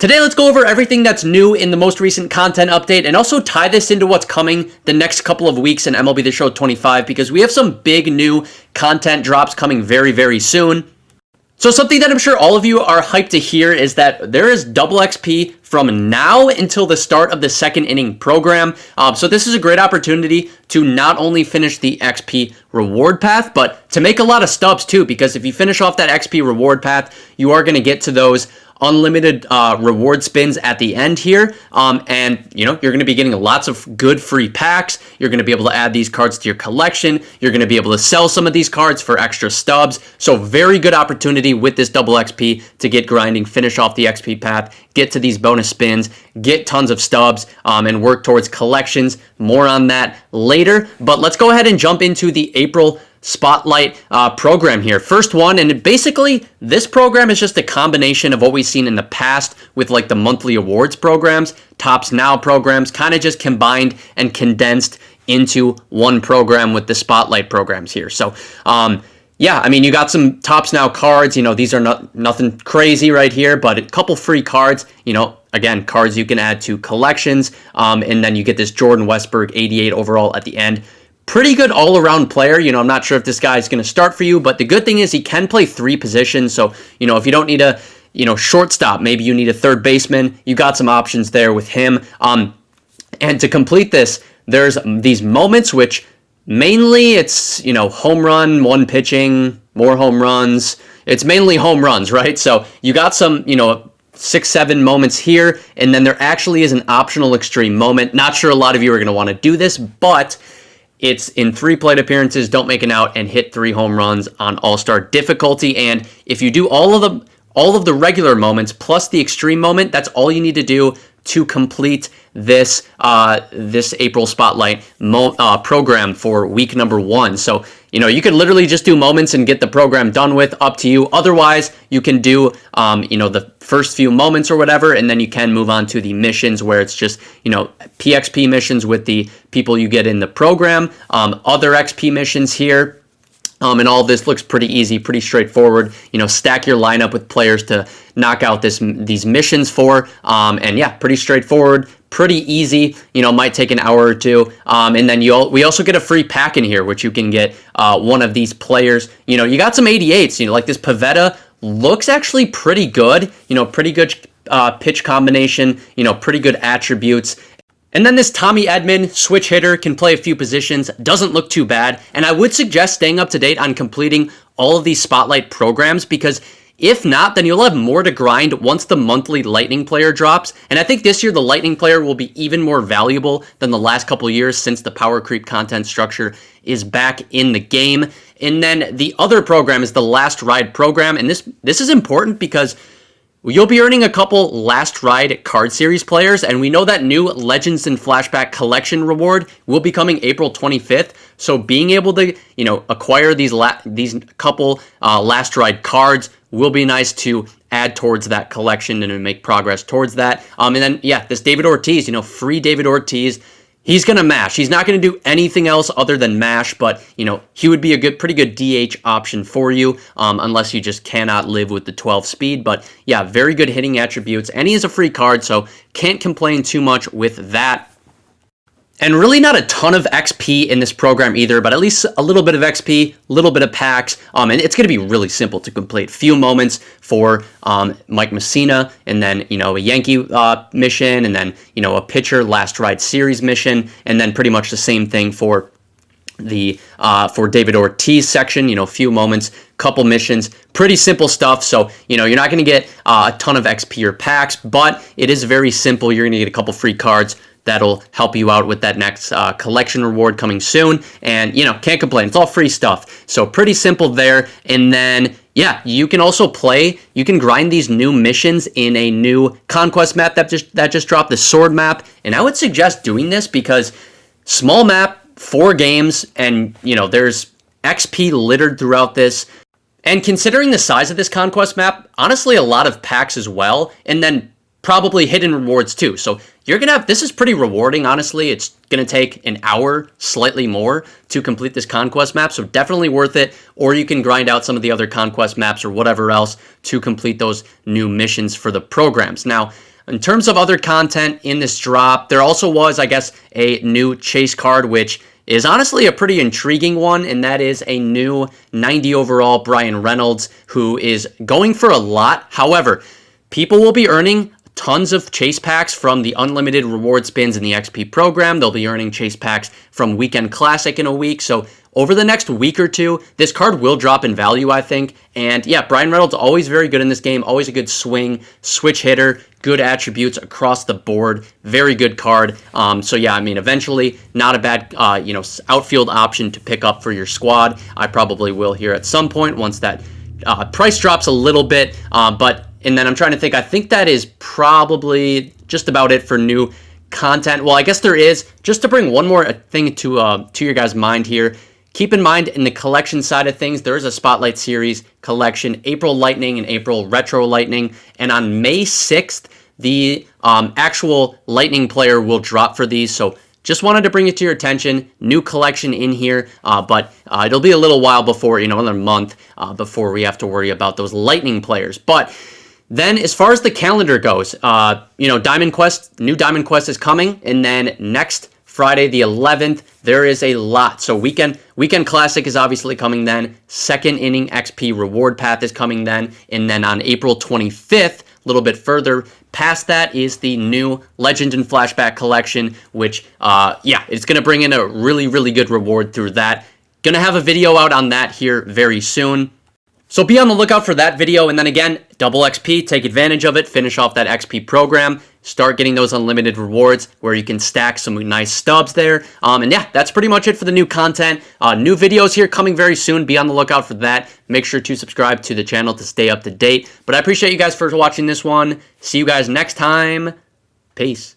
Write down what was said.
Today, let's go over everything that's new in the most recent content update and also tie this into what's coming the next couple of weeks in MLB The Show 25 because we have some big new content drops coming very, very soon. So something that I'm sure all of you are hyped to hear is that there is double XP from now until the start of the second inning program. So this is a great opportunity to not only finish the XP reward path, but to make a lot of stubs too, because if you finish off that XP reward path, you are going to get to those unlimited reward spins at the end here, and you're going to be getting lots of good free packs. You're going to be able to add these cards to your collection. You're going to be able to sell some of these cards for extra stubs. So very good opportunity with this double XP to get grinding, finish off the XP path, get to these bonus spins, get tons of stubs, and work towards collections. More on that later, but let's go ahead and jump into the April Spotlight program here. First one, and basically this program is just a combination of what we've seen in the past with like the monthly awards programs, Tops Now programs, kind of just combined and condensed into one program with the Spotlight programs here. So yeah, I mean, you got some Tops Now cards, these are nothing crazy right here, but a couple free cards, again, cards you can add to collections, and then you get this Jordan Westburg 88 overall at the end. Pretty good all-around player. I'm not sure if this guy is going to start for you, but the good thing is he can play three positions. So, if you don't need a, shortstop, maybe you need a third baseman, you got some options there with him. And to complete this, there's these moments which mainly it's, home run, one pitching, more home runs. It's mainly home runs, right? So you got some, 6-7 moments here, and then there actually is an optional extreme moment. Not sure a lot of you are going to want to do this, but it's in 3 plate appearances, don't make an out, and hit 3 home runs on All-Star difficulty. And if you do all of the regular moments plus the extreme moment, that's all you need to do to complete this this April Spotlight program for week number 1. So you could literally just do moments and get the program done with, up to you. Otherwise, you can do the first few moments or whatever, and then you can move on to the missions where it's just PXP missions with the people you get in the program, other XP missions here. And all of this looks pretty easy, pretty straightforward. Stack your lineup with players to knock out these missions for. And yeah, pretty straightforward, pretty easy. Might take an hour or two. And then we also get a free pack in here, which you can get one of these players. You got some 88s. Like this Pavetta looks actually pretty good. Pretty good pitch combination. Pretty good attributes. And then this Tommy Edman, switch hitter, can play a few positions, doesn't look too bad, and I would suggest staying up to date on completing all of these Spotlight programs, because if not, then you'll have more to grind once the monthly Lightning player drops, and I think this year the Lightning player will be even more valuable than the last couple years since the power creep content structure is back in the game. And then the other program is the Last Ride program, and this is important because you'll be earning a couple Last Ride card series players, and we know that new Legends and Flashback collection reward will be coming April 25th. So being able to, acquire these couple Last Ride cards will be nice to add towards that collection and to make progress towards that. And then, yeah, this David Ortiz, free David Ortiz. He's going to mash. He's not going to do anything else other than mash, but, he would be a pretty good DH option for you, unless you just cannot live with the 12 speed. But, yeah, very good hitting attributes, and he is a free card, so can't complain too much with that. And really not a ton of XP in this program either, but at least a little bit of XP, a little bit of packs, and it's going to be really simple to complete. Few moments for Mike Messina, and then, a Yankee mission, and then, a pitcher Last Ride Series mission, and then pretty much the same thing for the for David Ortiz section, few moments, couple missions, pretty simple stuff. So, you're not going to get a ton of XP or packs, but it is very simple. You're going to get a couple free cards that'll help you out with that next collection reward coming soon. And, can't complain. It's all free stuff. So pretty simple there. And then, yeah, you can also you can grind these new missions in a new conquest map that just dropped, the sword map. And I would suggest doing this because small map, 4 games, and, there's XP littered throughout this. And considering the size of this conquest map, honestly, a lot of packs as well. And then probably hidden rewards too. So you're going to have, this is pretty rewarding, honestly. It's going to take an hour, slightly more, to complete this conquest map. So definitely worth it. Or you can grind out some of the other conquest maps or whatever else to complete those new missions for the programs. Now, In terms of other content in this drop, there also was, I guess, a new chase card, which is honestly a pretty intriguing one, and that is a new 90 overall Brian Reynolds, who is going for a lot. However, people will be earning tons of chase packs from the unlimited reward spins in the XP program. They'll be earning chase packs from Weekend Classic in a week. So over the next week or two, this card will drop in value, I think. And yeah, Brian Reynolds always very good in this game. Always a good swing, switch hitter, good attributes across the board. Very good card. So yeah, I mean, eventually not a bad, outfield option to pick up for your squad. I probably will here at some point once that price drops a little bit. And then I'm trying to think, I think that is probably just about it for new content. Well, I guess there is, just to bring one more thing to your guys' mind here. Keep in mind, in the collection side of things, there is a Spotlight Series collection, April Lightning and April Retro Lightning. And on May 6th, the actual Lightning player will drop for these. So just wanted to bring it to your attention. New collection in here, but it'll be a little while before, another month before we have to worry about those Lightning players. But then as far as the calendar goes, Diamond Quest, new Diamond Quest is coming. And then next Friday the 11th, there is a lot. So Weekend Classic is obviously coming then. Second Inning XP Reward Path is coming then. And then on April 25th, a little bit further past that, is the new Legend and Flashback collection, which, it's going to bring in a really, really good reward through that. Going to have a video out on that here very soon. So be on the lookout for that video. And then again, double XP, take advantage of it, finish off that XP program, start getting those unlimited rewards where you can stack some nice stubs there. And yeah, that's pretty much it for the new content. New videos here coming very soon. Be on the lookout for that. Make sure to subscribe to the channel to stay up to date. But I appreciate you guys for watching this one. See you guys next time. Peace.